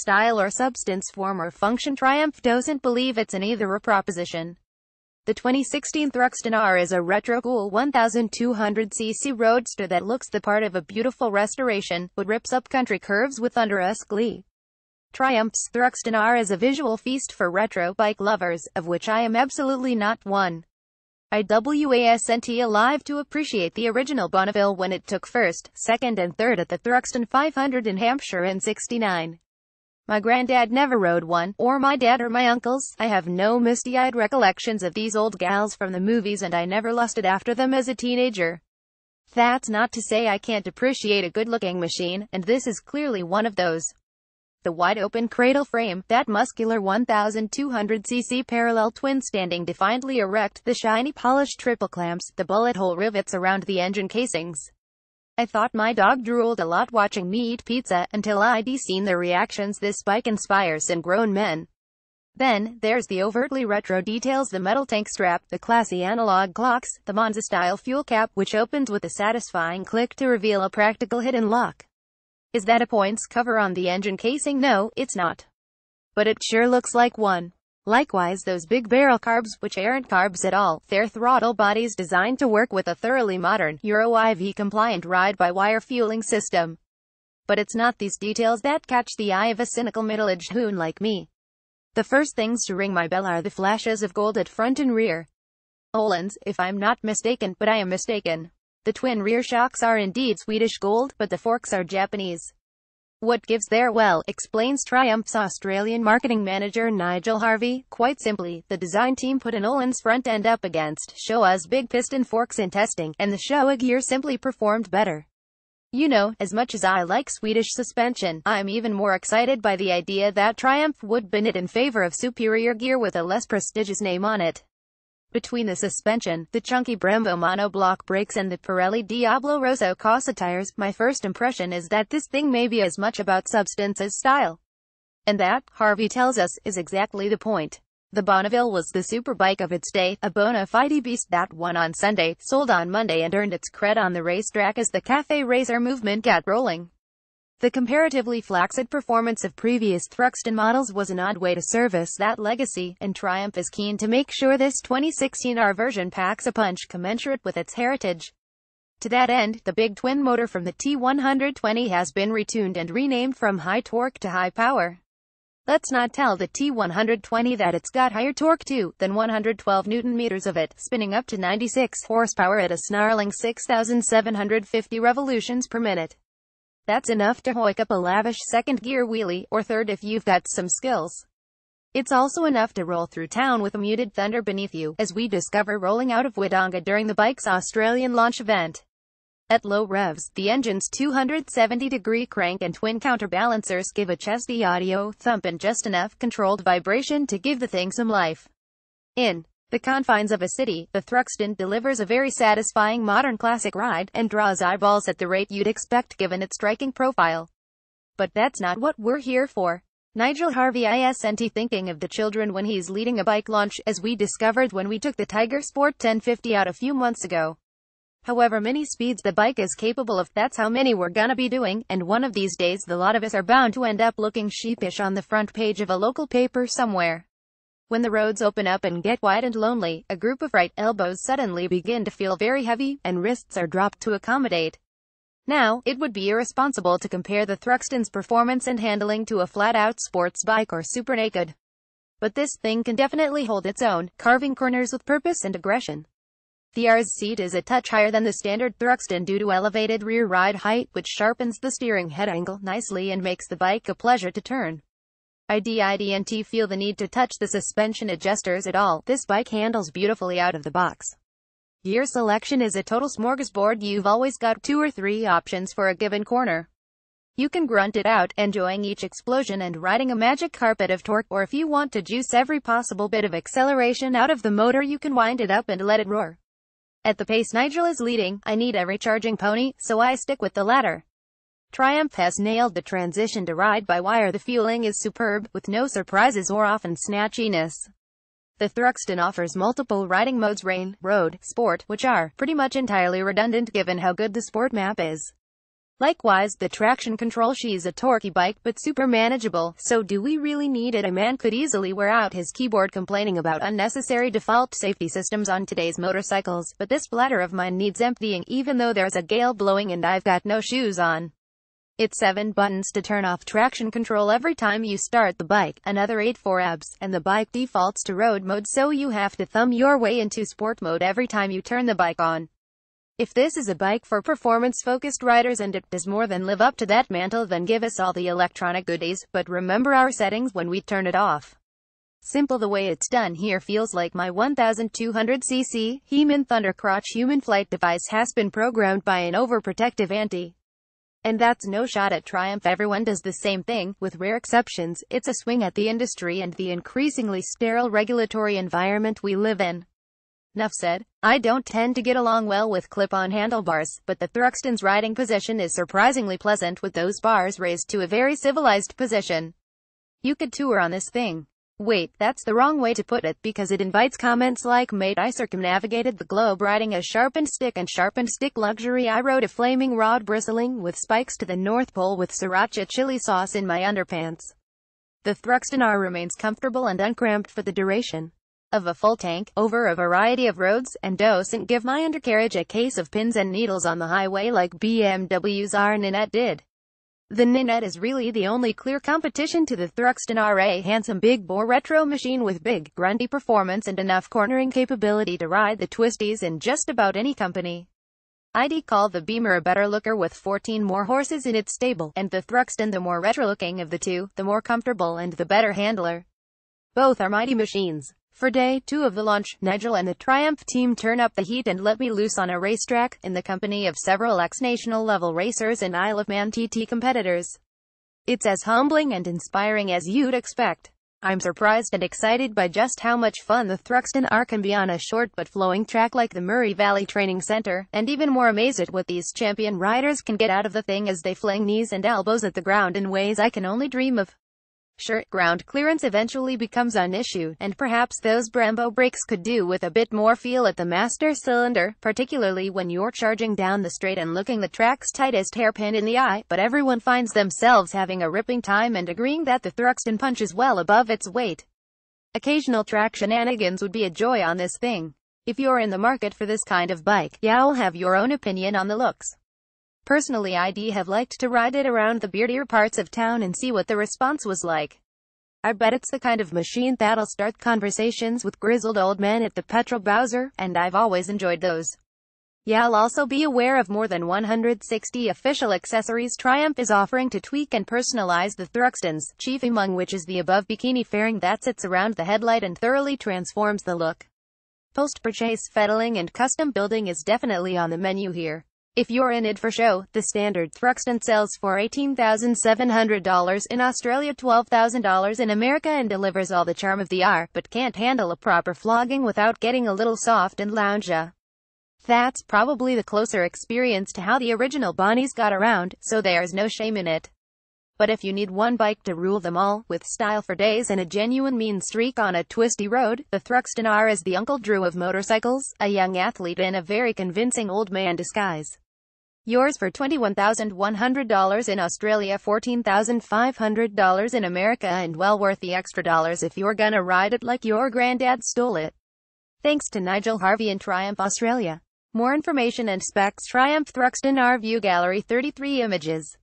style or substance, form or function. Triumph doesn't believe it's an either-or proposition. The 2016 Thruxton R is a retrocool 1200cc roadster that looks the part of a beautiful restoration, but rips up country curves with under-esque glee. Triumph's Thruxton R is a visual feast for retro bike lovers, of which I am absolutely not one. I wasn't alive to appreciate the original Bonneville when it took first, second and third at the Thruxton 500 in Hampshire in '69. My granddad never rode one, or my dad or my uncles. I have no misty-eyed recollections of these old gals from the movies, and I never lusted after them as a teenager. That's not to say I can't appreciate a good-looking machine, and this is clearly one of those. The wide-open cradle frame, that muscular 1200cc parallel twin standing defiantly erect, the shiny polished triple clamps, the bullet hole rivets around the engine casings. I thought my dog drooled a lot watching me eat pizza, until I'd seen the reactions this bike inspires in grown men. Then, there's the overtly retro details, the metal tank strap, the classy analog clocks, the Monza-style fuel cap, which opens with a satisfying click to reveal a practical hidden lock. Is that a points cover on the engine casing? No, it's not. But it sure looks like one. Likewise, those big barrel carbs, which aren't carbs at all, they're throttle bodies designed to work with a thoroughly modern, Euro IV-compliant ride-by-wire fueling system. But it's not these details that catch the eye of a cynical middle-aged hoon like me. The first things to ring my bell are the flashes of gold at front and rear. Öhlins, if I'm not mistaken, but I am mistaken. The twin rear shocks are indeed Swedish gold, but the forks are Japanese. What gives there? Well, explains Triumph's Australian marketing manager Nigel Harvey. Quite simply, the design team put an Öhlins front end up against Showa's big piston forks in testing, and the Showa gear simply performed better. You know, as much as I like Swedish suspension, I'm even more excited by the idea that Triumph would bin it in favor of superior gear with a less prestigious name on it. Between the suspension, the chunky Brembo monoblock brakes and the Pirelli Diablo Rosso Corsa tires, my first impression is that this thing may be as much about substance as style. And that, Harvey tells us, is exactly the point. The Bonneville was the superbike of its day, a bona fide beast that won on Sunday, sold on Monday, and earned its cred on the racetrack as the cafe racer movement got rolling. The comparatively flaccid performance of previous Thruxton models was an odd way to service that legacy, and Triumph is keen to make sure this 2016 R version packs a punch commensurate with its heritage. To that end, the big twin motor from the T120 has been retuned and renamed from high torque to high power. Let's not tell the T120 that it's got higher torque too, than 112 Nm of it, spinning up to 96 horsepower at a snarling 6,750 revolutions per minute. That's enough to hoik up a lavish second gear wheelie, or third if you've got some skills. It's also enough to roll through town with a muted thunder beneath you, as we discover rolling out of Wodonga during the bike's Australian launch event. At low revs, the engine's 270-degree crank and twin counterbalancers give a chesty audio thump and just enough controlled vibration to give the thing some life. In the confines of a city, the Thruxton delivers a very satisfying modern classic ride, and draws eyeballs at the rate you'd expect given its striking profile. But that's not what we're here for. Nigel Harvey isn't thinking of the children when he's leading a bike launch, as we discovered when we took the Tiger Sport 1050 out a few months ago. However many speeds the bike is capable of, that's how many we're gonna be doing, and one of these days the lot of us are bound to end up looking sheepish on the front page of a local paper somewhere. When the roads open up and get wide and lonely, a group of right elbows suddenly begin to feel very heavy, and wrists are dropped to accommodate. Now, it would be irresponsible to compare the Thruxton's performance and handling to a flat-out sports bike or super naked. But this thing can definitely hold its own, carving corners with purpose and aggression. The R's seat is a touch higher than the standard Thruxton due to elevated rear ride height, which sharpens the steering head angle nicely and makes the bike a pleasure to turn. I didn't feel the need to touch the suspension adjusters at all. This bike handles beautifully out of the box. Gear selection is a total smorgasbord. You've always got 2 or 3 options for a given corner. You can grunt it out, enjoying each explosion and riding a magic carpet of torque, or if you want to juice every possible bit of acceleration out of the motor, you can wind it up and let it roar. At the pace Nigel is leading, I need a recharging pony, so I stick with the latter. Triumph has nailed the transition to ride-by-wire. The fueling is superb, with no surprises or often snatchiness. The Thruxton offers multiple riding modes: rain, road, sport, which are pretty much entirely redundant given how good the sport map is. Likewise, the traction control, she's a torquey bike but super manageable. So do we really need it? A man could easily wear out his keyboard complaining about unnecessary default safety systems on today's motorcycles, but this bladder of mine needs emptying even though there's a gale blowing and I've got no shoes on. It's 7 buttons to turn off traction control every time you start the bike, another 8 for ABS, and the bike defaults to road mode so you have to thumb your way into sport mode every time you turn the bike on. If this is a bike for performance-focused riders and it does more than live up to that mantle, then give us all the electronic goodies, but remember our settings when we turn it off. Simple. The way it's done here feels like my 1200cc He-Man Thundercrotch human flight device has been programmed by an overprotective auntie. And that's no shot at Triumph. Everyone does the same thing, with rare exceptions. It's a swing at the industry and the increasingly sterile regulatory environment we live in. Enough said. I don't tend to get along well with clip-on handlebars, but the Thruxton's riding position is surprisingly pleasant with those bars raised to a very civilized position. You could tour on this thing. Wait, that's the wrong way to put it, because it invites comments like, mate, I circumnavigated the globe riding a sharpened stick luxury. I rode a flaming rod bristling with spikes to the North Pole with sriracha chili sauce in my underpants. The Thruxton R remains comfortable and uncramped for the duration of a full tank, over a variety of roads, and doesn't give my undercarriage a case of pins and needles on the highway like BMW's R Ninette did. The Ninette is really the only clear competition to the Thruxton R, a handsome big-bore retro machine with big, grunty performance and enough cornering capability to ride the twisties in just about any company. I'd call the Beamer a better looker with 14 more horses in its stable, and the Thruxton the more retro-looking of the two, the more comfortable and the better handler. Both are mighty machines. For day 2 of the launch, Nigel and the Triumph team turn up the heat and let me loose on a racetrack, in the company of several ex-national level racers and Isle of Man TT competitors. It's as humbling and inspiring as you'd expect. I'm surprised and excited by just how much fun the Thruxton R can be on a short but flowing track like the Murray Valley Training Center, and even more amazed at what these champion riders can get out of the thing as they fling knees and elbows at the ground in ways I can only dream of. Sure, ground clearance eventually becomes an issue, and perhaps those Brembo brakes could do with a bit more feel at the master cylinder, particularly when you're charging down the straight and looking the track's tightest hairpin in the eye, but everyone finds themselves having a ripping time and agreeing that the Thruxton punches well above its weight. Occasional track shenanigans would be a joy on this thing. If you're in the market for this kind of bike, you'll have your own opinion on the looks. Personally, I'd have liked to ride it around the beardier parts of town and see what the response was like. I bet it's the kind of machine that'll start conversations with grizzled old men at the petrol Bowser, and I've always enjoyed those. You'll also be aware of more than 160 official accessories Triumph is offering to tweak and personalize the Thruxtons, chief among which is the above bikini fairing that sits around the headlight and thoroughly transforms the look. Post-purchase fettling and custom building is definitely on the menu here. If you're in it for show, the standard Thruxton sells for $18,700 in Australia, $12,000 in America, and delivers all the charm of the R, but can't handle a proper flogging without getting a little soft and lounge-y. That's probably the closer experience to how the original Bonnies got around, so there's no shame in it. But if you need one bike to rule them all, with style for days and a genuine mean streak on a twisty road, the Thruxton R is the Uncle Drew of motorcycles, a young athlete in a very convincing old man disguise. Yours for $21,100 in Australia, $14,500 in America, and well worth the extra dollars if you're gonna ride it like your granddad stole it. Thanks to Nigel Harvey in Triumph Australia. More information and specs: Triumph Thruxton R View Gallery, 33 images.